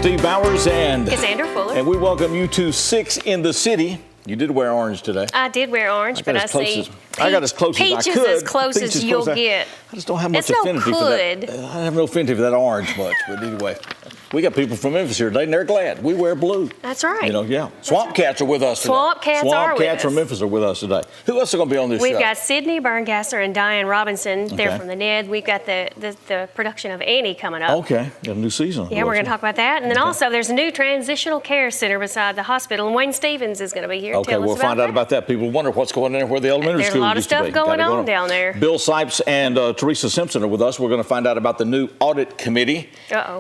Steve Bowers and Cassandra Fuller. And we welcome you to 6 in the City. You did wear orange today. I did wear orange, but I see I got as close as I could. Peach is as close as you'll get. I just don't have much It's no affinity for that. good. I have no affinity for that orange much, but anyway. We got people from Memphis here today, and they're glad. We wear blue. That's right. You know, yeah. Swamp Cats are with us today. Swamp Cats are with us. from Memphis are with us today. Who else is going to be on this show? We've got Sydney Berngasser and Diane Robinson. They're Okay. from the NED. We've got the production of Annie coming up. Okay, got a new season. Yeah, we're going to talk about that. And then also there's a new transitional care center beside the hospital, and Wayne Stevens is going to be here to Okay, tell us we'll about find out about that. People wonder what's going on there where the elementary There's a school lot of used to stuff be. going Gotta go on down there. Bill Sipes and Teresa Simpson are with us. We're going to find out about the new audit committee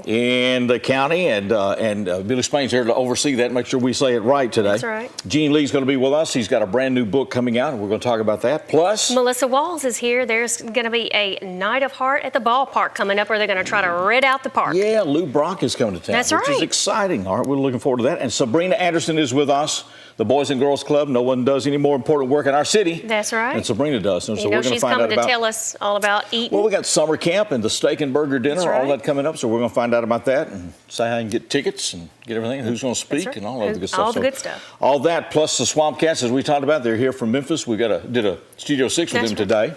in the county, and Billy Spain's here to oversee that, make sure we say it right today. That's right. Gene Lee's going to be with us. He's got a brand new book coming out, and we're going to talk about that. Plus, Melissa Walls is here. There's going to be a Night of Heart at the ballpark coming up where they're going to try to rid out the park. yeah, Lou Brock is coming to town, That's which is right. exciting. All right, we're looking forward to that. And Sabrina Anderson is with us, the Boys and Girls Club. No one does any more important work in our city. That's right. And Sabrina does. And so You know we're going she's to find coming out to about. tell us all about eating. Well, we got summer camp and the steak and burger dinner, That's all right. that coming up. So we're going to find out about that and say how you can get tickets and get everything, who's going to speak, right. and all of the good stuff. All the good stuff. All that plus the Swamp Cats, as we talked about, they're here from Memphis. We did a Studio 6 with That's them today.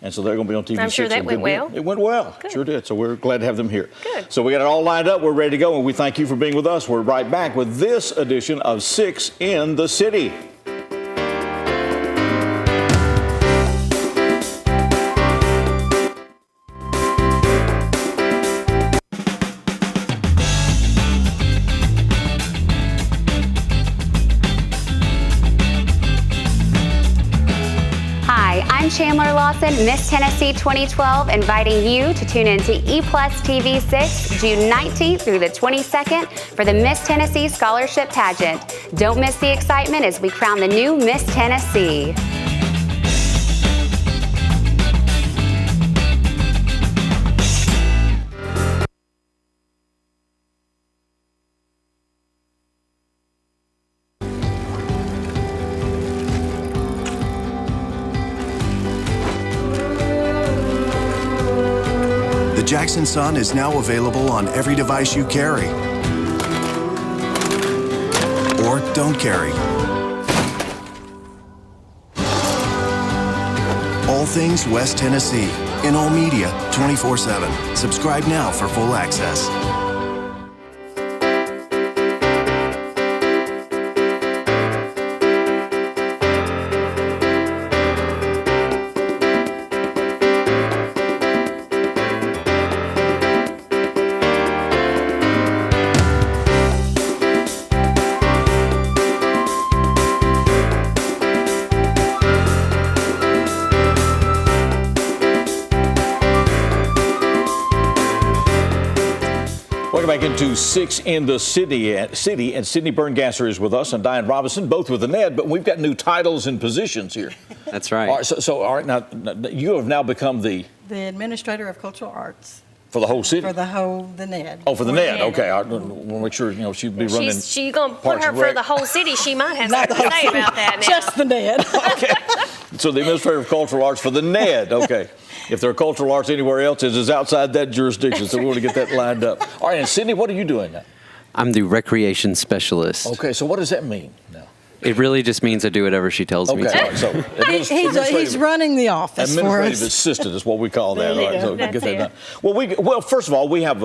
And so they're going to be on TV6. I'm sure that went well. It went well. Good. Sure did. So we're glad to have them here. Good. So we got it all lined up. We're ready to go. And we thank you for being with us. We're right back with this edition of 6 in the City. Hi, I'm Chandler Lawson, Miss Tennessee 2012, inviting you to tune into E+ TV 6, June 19th through the 22nd for the Miss Tennessee Scholarship Pageant. Don't miss the excitement as we crown the new Miss Tennessee. The Jackson Sun is now available on every device you carry or don't carry. All things West Tennessee in all media 24/7. Subscribe now for full access. Welcome back into 6 in the City, and Sydney Berngasser is with us, and Diane Robinson, both with the NED, but we've got new titles and positions here. That's right. All right, all right, now you have now become the Administrator of Cultural Arts for the whole city. for the NED. Oh, for the NED. Okay, I want to make sure she'd be running. She's going to put Parks her and for Rec. the whole city. She might have something to say about that now. Just the NED. Okay. So the Administrator of Cultural Arts for the NED. Okay. If there are cultural arts anywhere else, it is outside that jurisdiction. So we want to get that lined up. All right, and Sydney, what are you doing now? I'm the recreation specialist. Okay, so what does that mean now? It really just means I do whatever she tells me Okay, to. all right, so He's running the office for administrative us. assistant is what we call that. There you All right, go. so get That's that it. done. Well, first of all, we have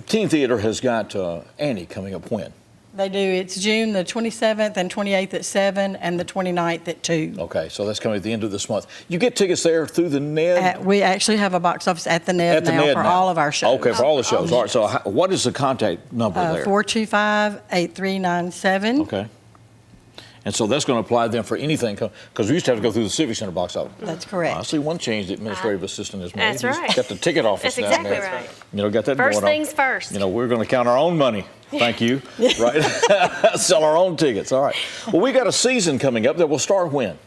Teen Theater has got Annie coming up when? They do. It's June the 27th and 28th at 7 and the 29th at 2. Okay, so that's coming at the end of this month. You get tickets there through the NED? We actually have a box office at the NED At the now NED for now. all of our shows. Okay, for all the shows. All right, so what is the contact number there? 425-8397. Okay. And so that's going to apply then for anything, because we used to have to go through the Civic Center box office. That's correct. I see one change the administrative assistant has made. That's He's right. got the ticket office That's down exactly there. right. Got that First going on. things first. We're going to count our own money. Thank you. Right? Sell our own tickets. All right. Well, we got a season coming up that will start when?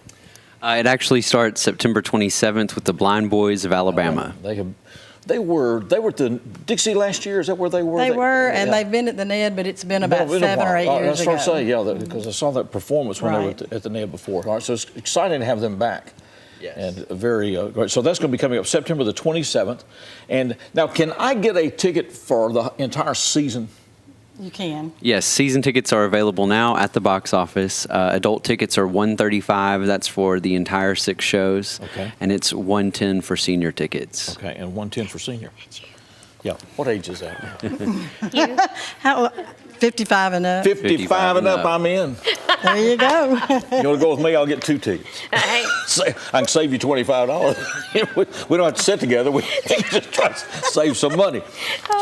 It actually starts September 27th with the Blind Boys of Alabama. They were at the Dixie last year. Is that where they were? They were, and yeah. they've been at the NED, but it's been about Been a 7 or 8 while. years That's ago. what I say, yeah, because I saw that performance when they were Right. at the NED before. All right, so it's exciting to have them back. Yes. And very great. So that's going to be coming up September the 27th. And now, can I get a ticket for the entire season? You can. Yes, season tickets are available now at the box office. Adult tickets are $135. That's for the entire 6 shows. Okay. And it's $110 for senior tickets. Okay, and 110 for senior. Yeah. What age is that? You? How, 55 and up. 55 and up, I'm in. There you go. You want to go with me? I'll get 2 tickets. Hey, I can save you $25. We don't have to sit together. We can just try to save some money.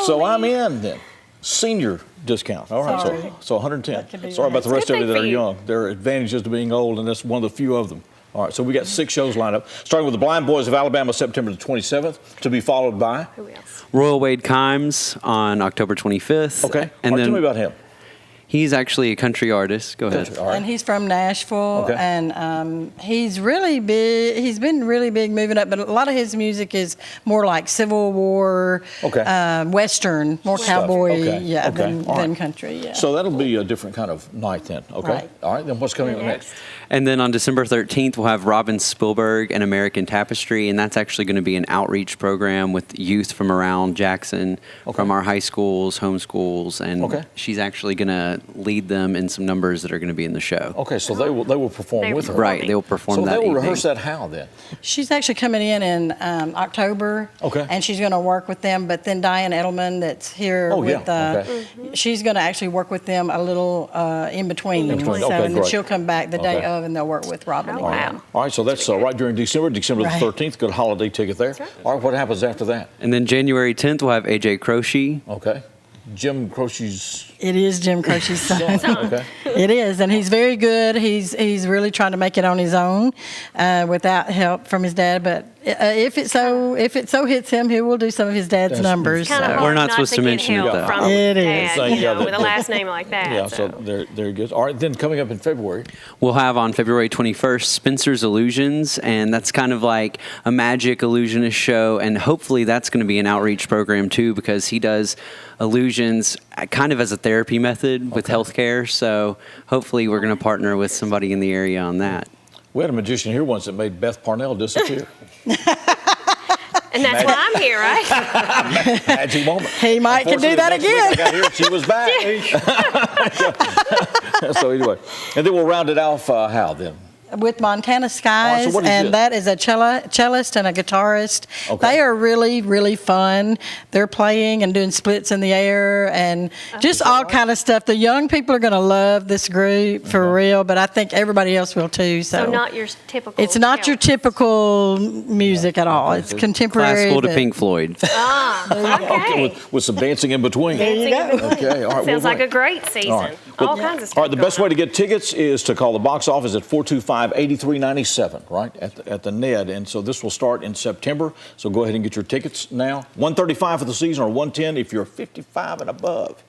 So I'm in then. Senior discount. All right, Sorry. so 110. That could be Sorry about the nice. rest of Good you that thing are for you. young. There are advantages to being old, and that's one of the few of them. All right, so we got 6 shows lined up, starting with the Blind Boys of Alabama, September the 27th, to be followed by. who else? Royal Wade Kimes on October 25th. Okay, And all right, then tell me about him. he's actually a country artist. Go ahead. All right. And he's from Nashville, Okay. and he's really big. He's been really big moving up, but a lot of his music is more like Civil War, Okay. Western, more Stuff. cowboy, Okay. Okay. than All right. country. Yeah. So that'll be a different kind of night then, okay? Right. All right, then what's coming up next? And then on December 13th, we'll have Robin Spielberg and American Tapestry, and that's actually going to be an outreach program with youth from around Jackson, Okay. from our high schools, home schools, and Okay. she's actually going to lead them in some numbers that are going to be in the show. Okay, so they will perform They with her. will. Right, they will perform So that they will evening. rehearse that how then? She's actually coming in October. Okay. And she's going to work with them. But then Diane Edelman, that's here Oh, yeah, with, okay. she's going to actually work with them a little in between. In between, So, okay, and then great. she'll come back the day Okay. of, and they'll work with Robin. Oh, again. wow. All right, so that's right during December Right. the 13th. Good holiday ticket there. right. All right, what happens after that? And then January 10th, we'll have AJ Croce. Okay. Jim Croce's It is Jim Croce's son. okay. It is, and he's very good. He's really trying to make it on his own without help from his dad. But if it so hits him, he will do some of his dad's That's- numbers. Kind of so. hard We're not supposed to get mention it, help though. From It is. Dad, So, you yeah, know, with a last name like that. Yeah, so there good. All right, then coming up in February. We'll have on February 21st Spencer's Illusions, and that's kind of like a magic illusionist show, and hopefully that's going to be an outreach program too, because he does illusions kind of as a therapy method with healthcare. So hopefully we're going to partner with somebody in the area on that. We had a magician here once that made Beth Parnell disappear. And that's why I'm here, right? Magic moment. He might can do that Unfortunately, next week again. I got here and she was back. So anyway, and then we'll round it off how then? With Montana Skies, Oh, so what is and this? that is a cellist and a guitarist. Okay. They are really, really fun. They're playing and doing splits in the air and just all kind of stuff. The young people are going to love this group for real, but I think everybody else will too. So, So not your typical. it's not your talent. typical music at all. It's contemporary. Classical to but- Pink Floyd. Okay. With some dancing in between. Dancing in between. Okay, all right. Sounds well, like a great season. All right. All kinds of stuff. All right, the best way going to get tickets is to call the box office at 425-8397, right, at the Ned. And so this will start in September. So go ahead and get your tickets now. $135 for the season or $110 if you're 55 and above.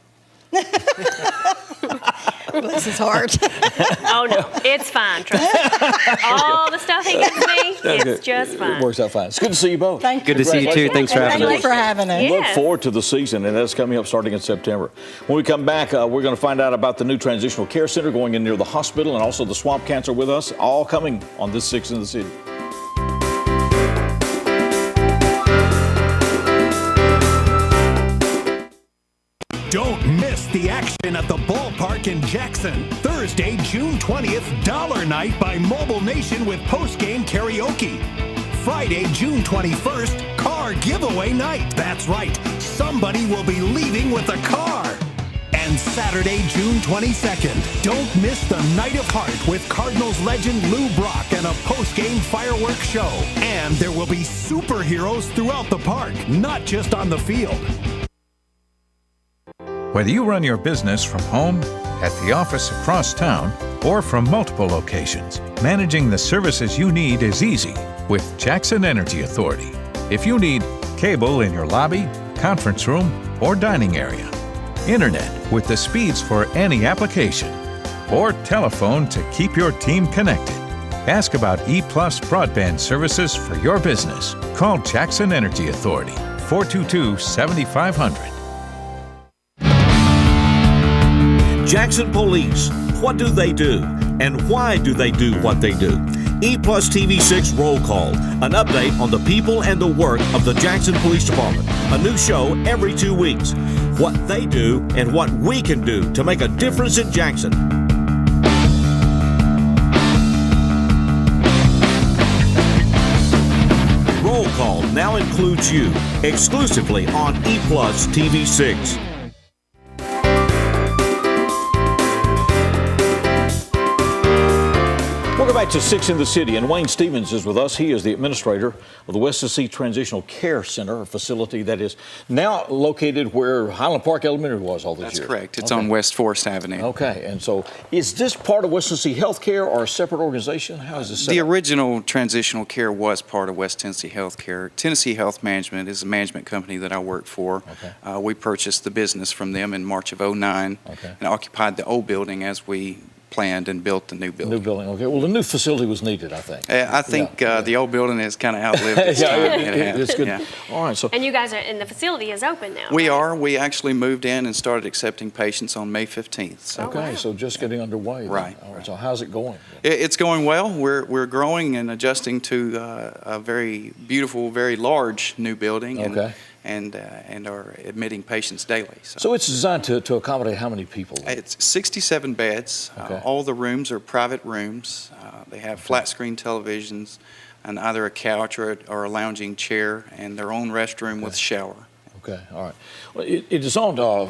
This is hard. Oh no, it's fine. Trust me. All the stuff he gives me, it's just It fine. works out fine. It's good to see you both. Thank Good to see you too. Thanks for Thank having you us. for having us. Yeah. Look Yes. forward to the season, and that's coming up starting in September. When we come back, we're going to find out about the new transitional care center going in near the hospital and also the swamp cancer with us, all coming on this 6 in the City. Don't miss the action at the ballpark in Jackson. Thursday, June 20th, Dollar Night by Mobile Nation with post-game karaoke. Friday, June 21st, car giveaway night. That's right, somebody will be leaving with a car. And Saturday, June 22nd, don't miss the Night of Heart with Cardinals legend Lou Brock and a post-game fireworks show. And there will be superheroes throughout the park, not just on the field. Whether you run your business from home, at the office across town, or from multiple locations, managing the services you need is easy with Jackson Energy Authority. If you need cable in your lobby, conference room, or dining area, internet with the speeds for any application, or telephone to keep your team connected, ask about E+ broadband services for your business. Call Jackson Energy Authority, 422-7500. Jackson Police, what do they do? And why do they do what they do? E+ TV6 Roll Call, an update on the people and the work of the Jackson Police Department. A new show every 2 weeks. what they do, and what we can do to make a difference in Jackson. Roll Call now includes you, exclusively on E+ TV6. Welcome back to 6 in the City, and Wayne Stevens is with us. He is the administrator of the West Tennessee Transitional Care Center, a facility that is now located where Highland Park Elementary was all these years. That's correct. It's on West Forest Avenue. Okay, and so is this part of West Tennessee Healthcare or a separate organization? How is this set The up? original transitional care was part of West Tennessee Healthcare. Tennessee Health Management is a management company that I work for. Okay. We purchased the business from them in March of '09 and occupied the old building as we planned and built the new building. New building, okay. Well, the new facility was needed, I think. I think the old building has kind of outlived its time. It has, it's good. yeah. All right, so And you guys are, and the facility is open now. We right? are. We actually moved in and started accepting patients on May 15th. So okay, so just getting underway. Then. Right. All right. So how's it going? It's going well. We're growing and adjusting to a very beautiful, very large new building. Okay. And are admitting patients daily. So it's designed to accommodate how many people? It's 67 beds. Okay. All the rooms are private rooms. They have flat screen televisions and either a couch or a lounging chair and their own restroom with shower. Okay, all right. Well, it is on, we're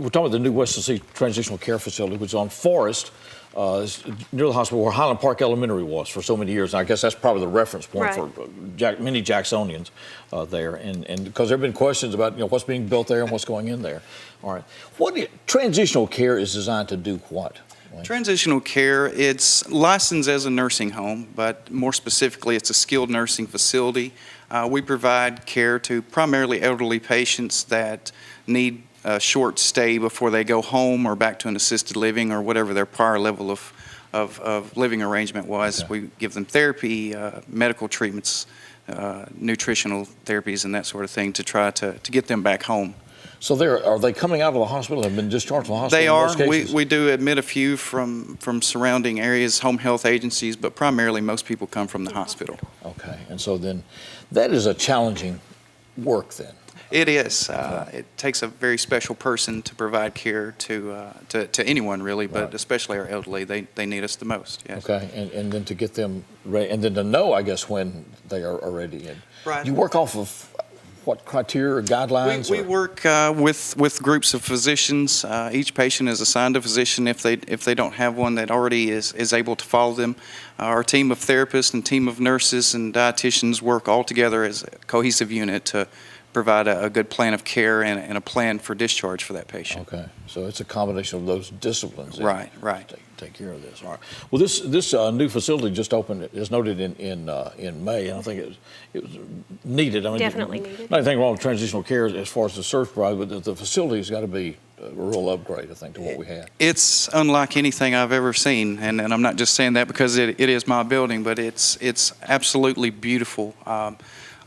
talking about the new West Tennessee Transitional Care Facility, which is on Forest, near the hospital where Highland Park Elementary was for so many years. And I guess that's probably the reference point Right. for many Jacksonians there. And because there have been questions about, what's being built there and what's going in there. All right. Transitional care is designed to do what? Transitional care, it's licensed as a nursing home, but more specifically, it's a skilled nursing facility. We provide care to primarily elderly patients that need a short stay before they go home or back to an assisted living or whatever their prior level of living arrangement was. Okay. We give them therapy, medical treatments, nutritional therapies, and that sort of thing to try to get them back home. So are they coming out of the hospital? Have been discharged from the hospital? They in are. most cases? We do admit a few from surrounding areas, home health agencies, but primarily most people come from the hospital. Okay, and so then that is a challenging work then. It is. It takes a very special person to provide care to anyone really, but Right. especially our elderly. They need us the most. Yes. Okay, and then to get them ready, and then to know, I guess, when they are ready. And Right. You work off of what criteria or guidelines? We work with groups of physicians. Each patient is assigned a physician if they don't have one that already is able to follow them. Our team of therapists and team of nurses and dietitians work all together as a cohesive unit to provide a good plan of care and a plan for discharge for that patient. Okay, so it's a combination of those disciplines. that Right. Take care of this. All right. Well, this new facility just opened. It's noted in May, and I think it was needed. I mean, Definitely needed. Not anything wrong with transitional care as far as the service provided, but the facility's got to be a real upgrade, I think, to what we had. It's unlike anything I've ever seen, and I'm not just saying that because it is my building, but it's absolutely beautiful.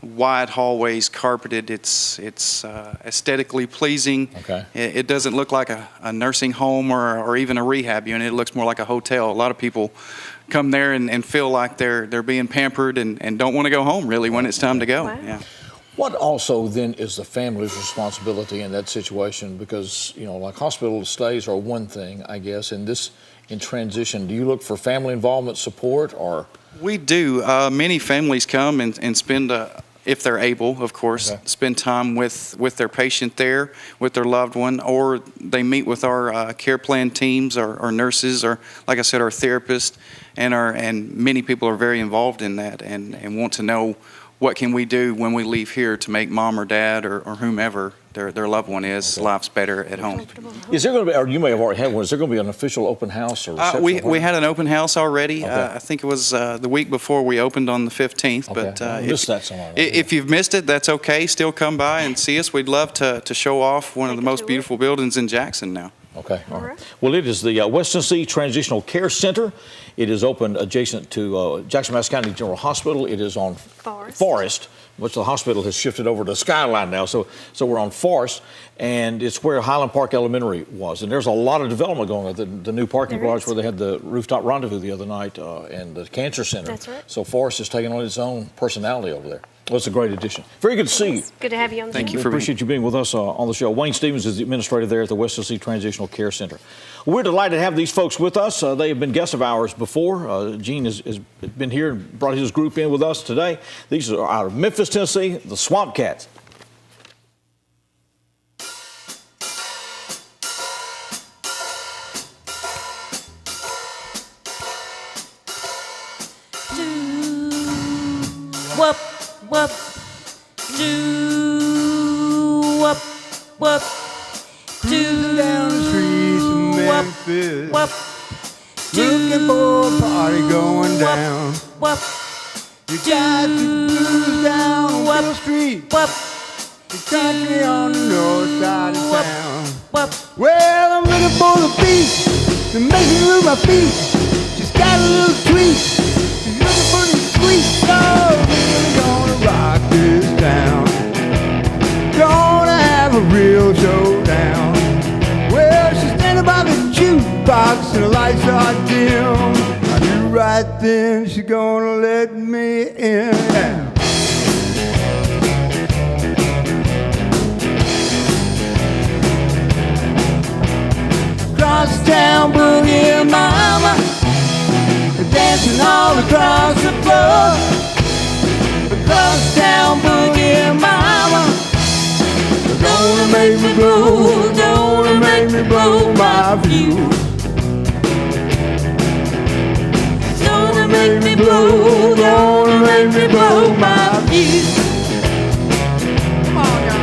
Wide hallways, carpeted. It's aesthetically pleasing. Okay. It doesn't look like a nursing home or even a rehab unit. It looks more like a hotel. A lot of people come there and feel like they're being pampered and don't want to go home really when it's time to go. Wow. Yeah. What also then is the family's responsibility in that situation? Because, like hospital stays are one thing, I guess, and this in transition, do you look for family involvement support or? We do. Many families come and spend, if they're able, of course, Okay. spend time with their patient there, with their loved one, or they meet with our care plan teams, our nurses, or like I said, our therapists, and many people are very involved in that and want to know what can we do when we leave here to make mom or dad or whomever their loved one is lives better at home. Is there going to be, or you may have already had one, is there going to be an official open house or reception? We had an open house already. Okay. I think it was the week before we opened on the 15th. Okay. But I missed that somewhere. if you've missed it, that's okay. Still come by and see us. We'd love to show off one of the Take a most tour. beautiful buildings in Jackson now. Okay, all right. right. Well, it is the West Tennessee Transitional Care Center. It is open adjacent to Jackson-Madison County General Hospital. It is on Forest, which the hospital has shifted over to Skyline now. So we're on Forest, and it's where Highland Park Elementary was. And there's a lot of development going on. The new parking There garage is. where they had the rooftop rendezvous the other night, and the cancer center. That's right. So Forest is taking on its own personality over there. Well, it's a great addition. Very good to see you. Good to have you on the Thank show. you We for appreciate you being with us on the show. Wayne Stevens is the administrator there at the West Tennessee Transitional Care Center. We're delighted to have these folks with us. They have been guests of ours before. Gene has been here and brought his group in with us today. These are out of Memphis, Tennessee, the Swamp Cats. Whoop, whoop, do, whoop, whoop, do, down the streets of Memphis, whoop, looking for a party going down. whoop, You got to cruise down West Street, whoop, the country on the north side of town. whoop. Well, I'm looking for the beat that makes me move my feet. She's got a little tweet. She's looking for the sweet. Oh, really gonna rock this town. Gonna have a real showdown. Well, she's standing by the jukebox and the lights are dim. I knew right then she's gonna let me in. Yeah. Across town boogie mama, dancing all across the floor. Across town boogie mama, gonna make me blow, gonna make me blow my fuse. Gonna make me blow, gonna make me blow my fuse. Come on, y'all.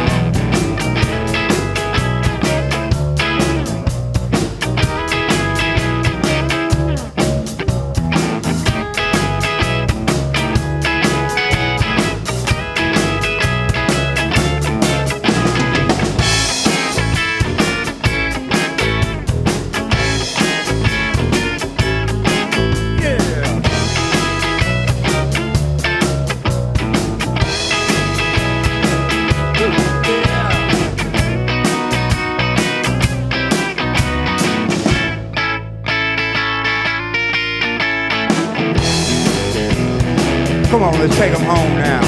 Come on, let's take them home now.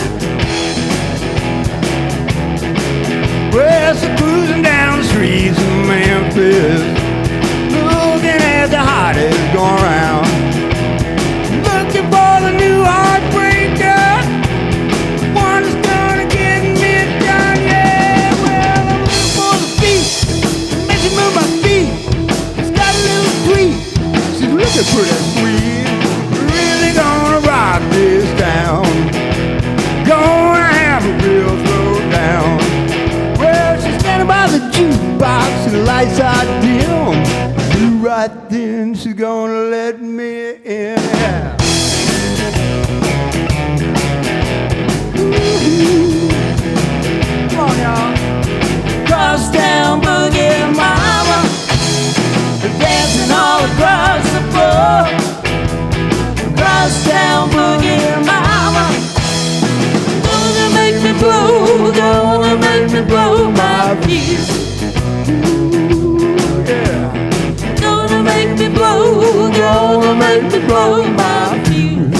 Well, so cruising down the streets of Memphis, looking at the hottest going around, looking for the new heartbreaker, one that's gonna get me done, yeah. Well, I'm looking for the beat that makes me move my feet. It's got a little tweet, she's looking pretty sweet. Really gonna rock this town. Gonna have a real throwdown. Well, she's standing by the jukebox and the lights are dim. You right then, she's gonna let me in. Yeah. Ooh. Come on, y'all. Cross town boogie mama, dancing all across the floor. Cross town boogie mama, gonna make me blow, gonna make me blow my fuse. Ooh, yeah. Gonna make me blow, gonna make me blow my fuse.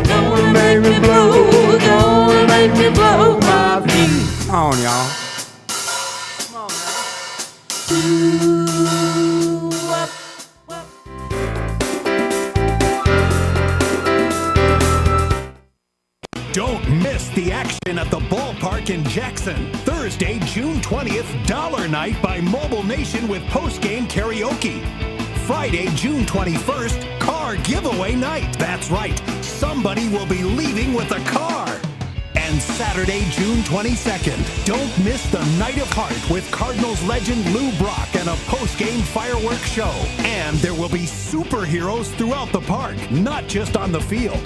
Gonna make me blow, gonna make me blow my fuse. Come on, y'all. Come on, now. Ooh, up. Don't miss the action at the ballpark in Jackson. Thursday, June 20th, Dollar Night by Mobile Nation with post-game karaoke. Friday, June 21st, car giveaway night. That's right, somebody will be leaving with a car. And Saturday, June 22nd, don't miss the Night of Heart with Cardinals legend Lou Brock and a post-game fireworks show. And there will be superheroes throughout the park, not just on the field.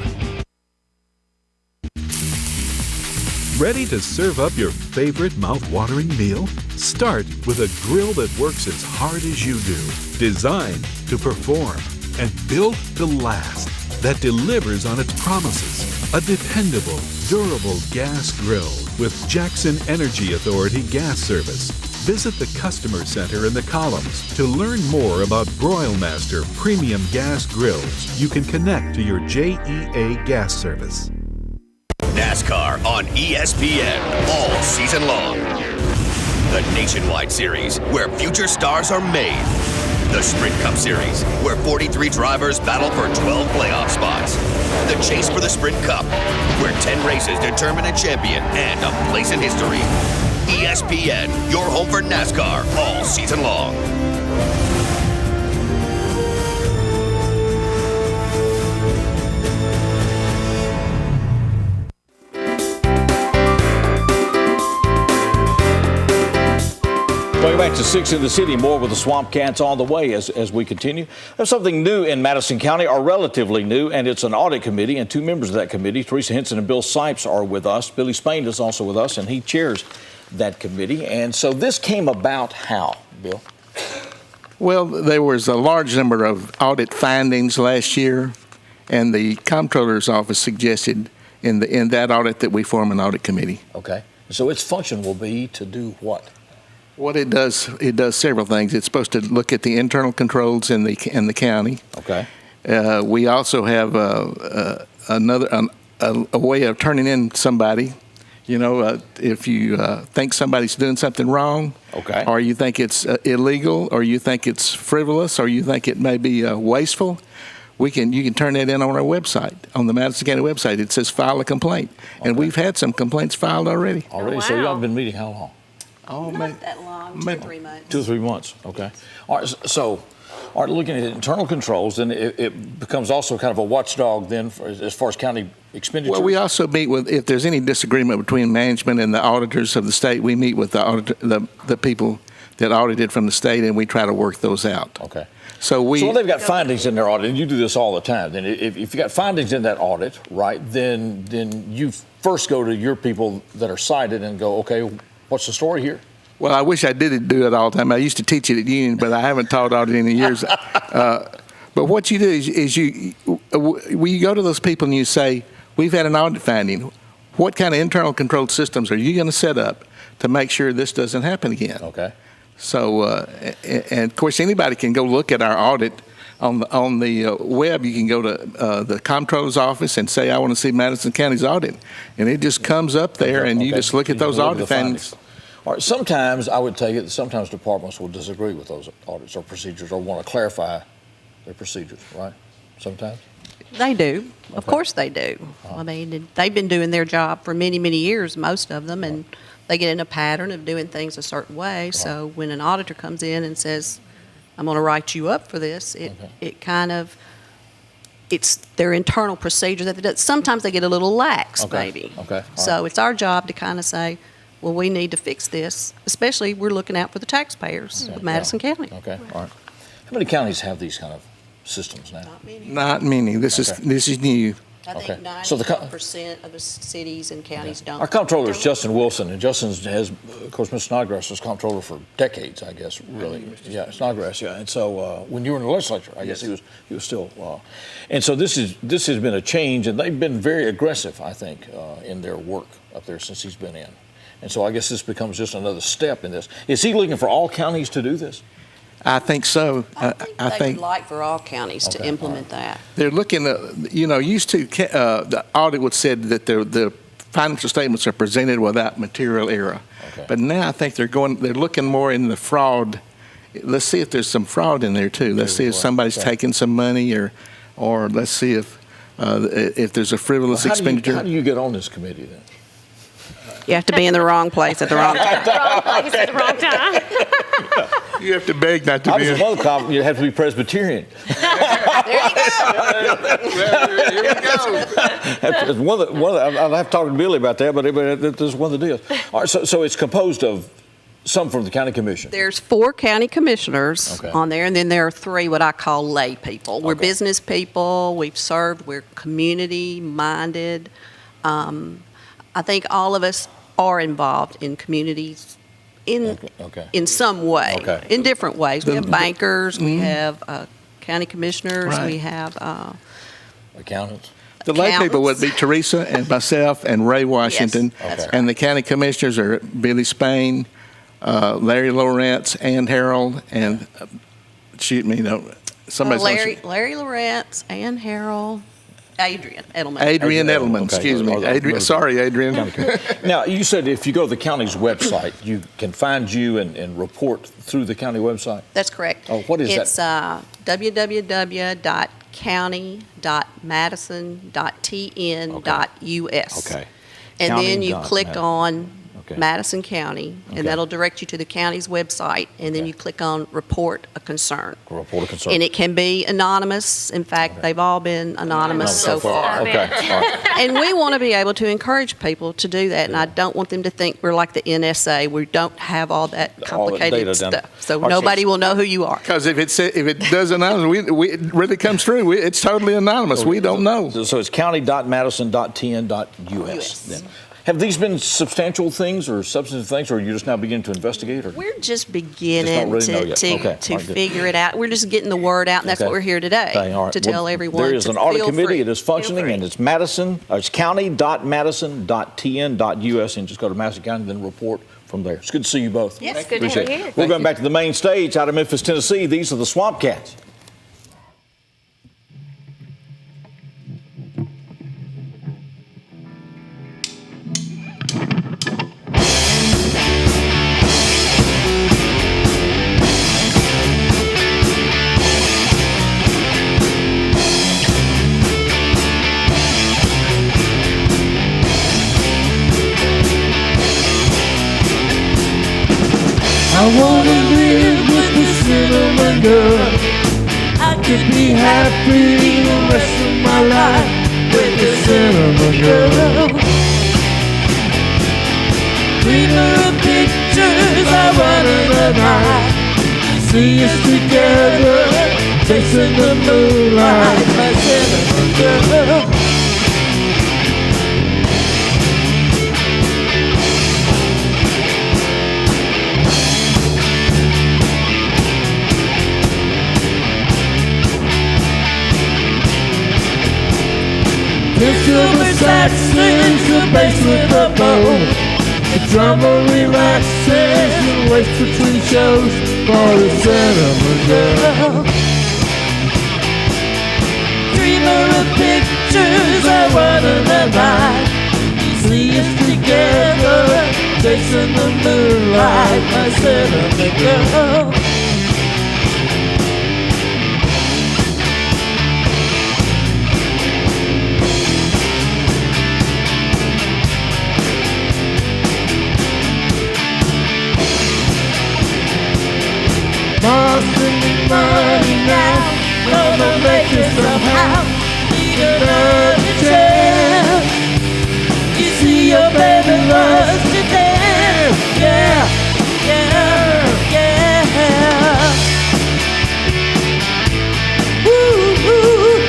Ready to serve up your favorite mouth-watering meal? Start with a grill that works as hard as you do, designed to perform, and built to last, that delivers on its promises. A dependable, durable gas grill with Jackson Energy Authority gas service. Visit the Customer Center in the columns to learn more about Broilmaster Premium Gas Grills. You can connect to your JEA gas service. NASCAR on ESPN all season long. The Nationwide Series, where future stars are made. The Sprint Cup Series, where 43 drivers battle for 12 playoff spots. The Chase for the Sprint Cup, where 10 races determine a champion and a place in history. ESPN, your home for NASCAR all season long. Going back to 6 in the City, more with the Swamp Cats on the way as we continue. There's something new in Madison County, or relatively new, and it's an audit committee, and 2 members of that committee, Teresa Henson and Bill Sipes, are with us. Billy Spain is also with us, and he chairs that committee. And so this came about how, Bill? Well, there was a large number of audit findings last year, and the comptroller's office suggested in that audit that we form an audit committee. Okay. So its function will be to do what? What it does several things. It's supposed to look at the internal controls in the county. Okay. We also have a way of turning in somebody. You know, if you think somebody's doing something wrong, okay, or you think it's illegal, or you think it's frivolous, or you think it may be wasteful, you can turn that in on our website, on the Madison County website. It says file a complaint, and we've had some complaints filed already. Already? So y'all have been meeting how long? Oh, not that long, 2 or 3 months. 2 or 3 months, okay. All right, so looking at internal controls, then it becomes also kind of a watchdog then as far as county expenditures? Well, we also meet with, if there's any disagreement between management and the auditors of the state, we meet with the people that audited from the state, and we try to work those out. Okay. So when they've got findings in their audit, and you do this all the time, then if you've got findings in that audit, right, then you first go to your people that are cited and go, okay, what's the story here? Well, I wish I did do it all the time. I used to teach it at Union, but I haven't taught auditing in years. But what you do is you go to those people and you say, we've had an audit finding. What kind of internal control systems are you going to set up to make sure this doesn't happen again? Okay. So, and of course, anybody can go look at our audit on the web. You can go to the comptroller's office and say, I want to see Madison County's audit. And it just comes up there, and you just look at those audit findings. All right, sometimes I would take it that sometimes departments will disagree with those audits or procedures or want to clarify their procedures, right? Sometimes? They do. Of course they do. I mean, they've been doing their job for many, many years, most of them, and they get in a pattern of doing things a certain way. So when an auditor comes in and says, I'm going to write you up for this, it kind of, it's their internal procedure that sometimes they get a little lax, maybe. Okay. So it's our job to kind of say, well, we need to fix this, especially we're looking out for the taxpayers of Madison County. Okay, all right. How many counties have these kind of systems now? Not many. This is new. I think 90% of the cities and counties don't. Our comptroller is Justin Wilson, and Justin has, of course, Mr. Snodgrass was comptroller for decades, I guess, really. Yeah, Snodgrass, yeah. And so when you were in the legislature, I guess he was still. And so this has been a change, and they've been very aggressive, I think, in their work up there since he's been in. And so I guess this becomes just another step in this. Is he looking for all counties to do this? I think so. I think they would like for all counties to implement that. They're looking at, used to, the audit would said that the financial statements are presented without material error. Okay. But now I think they're looking more in the fraud. Let's see if there's some fraud in there too. Let's see if somebody's taking some money or let's see if there's a frivolous expenditure. How do you get on this committee then? You have to be in the wrong place at the wrong time. Wrong place at the wrong time. You have to beg not to be. Another comment, you have to be Presbyterian. There you go. Here we go. I'll have to talk to Billy about that, but that's one of the deals. All right, so it's composed of some from the county commission. There's 4 county commissioners on there, and then there are 3 what I call lay people. We're business people. We've served. We're community minded. I think all of us are involved in communities in some way, in different ways. We have bankers, we have county commissioners, we have accountants. The lay people would be Teresa and myself and Ray Washington, Yes, that's right. and the county commissioners are Billy Spain, Larry Lawrence, Ann Harold, and somebody's Larry Lawrence, Ann Harold, Adrian Edelman. Adrian Edelman, excuse me. Sorry, Adrian. Now, you said if you go to the county's website, you can find you and report through the county website? That's correct. Oh, what is it's, that? It's www.county.madison.tn.us. Okay. And County then you dot click Madison. on Okay. Madison County, Okay. and that'll direct you to the county's website, and then you click on Report a Concern. Report a concern. And it can be anonymous. In fact, they've all been anonymous so far. Okay. All right. And we want to be able to encourage people to do that, and I don't want them to think we're like the NSA. We don't have all that All that complicated data done. stuff, so All right, nobody will know who you are. Because if it does anonymous, it really comes through. It's totally anonymous. We don't know. So it's county.madison.tn.us. then. Have these been substantial things or substantive things, or are you just now beginning to investigate? Or? We're just beginning really know yet. to Okay. All right, good. figure it out. We're just getting the word out, and that's Okay. what we're here today, Okay, all right. to tell Well, everyone. There is to an audit feel committee. free. It is functioning, and it's it's county.madison.tn.us, and just go to Madison County and then report from there. It's good to see you both. Yes, good to Appreciate have you it. here. We're going back to the main stage out of Memphis, Tennessee. These are the Swamp Cats. I wanna live with the cinnamon girl. I could be happy the rest of my life with the cinnamon girl. Dreamer of pictures, I run in the night. See us together, chasing the moonlight, my cinnamon girl. The silver saxons, the bass with the bow. The drummer relaxes and waits between shows for the cinnamon girl. Dreamer of pictures, I run in the night. See us together, chasing the moonlight, my cinnamon girl. Boston money now, gonna make it somehow. Need another chance. You see your baby loves to dance, yeah, yeah, yeah. Ooh, ooh.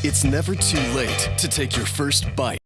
It's never too late to take your first bite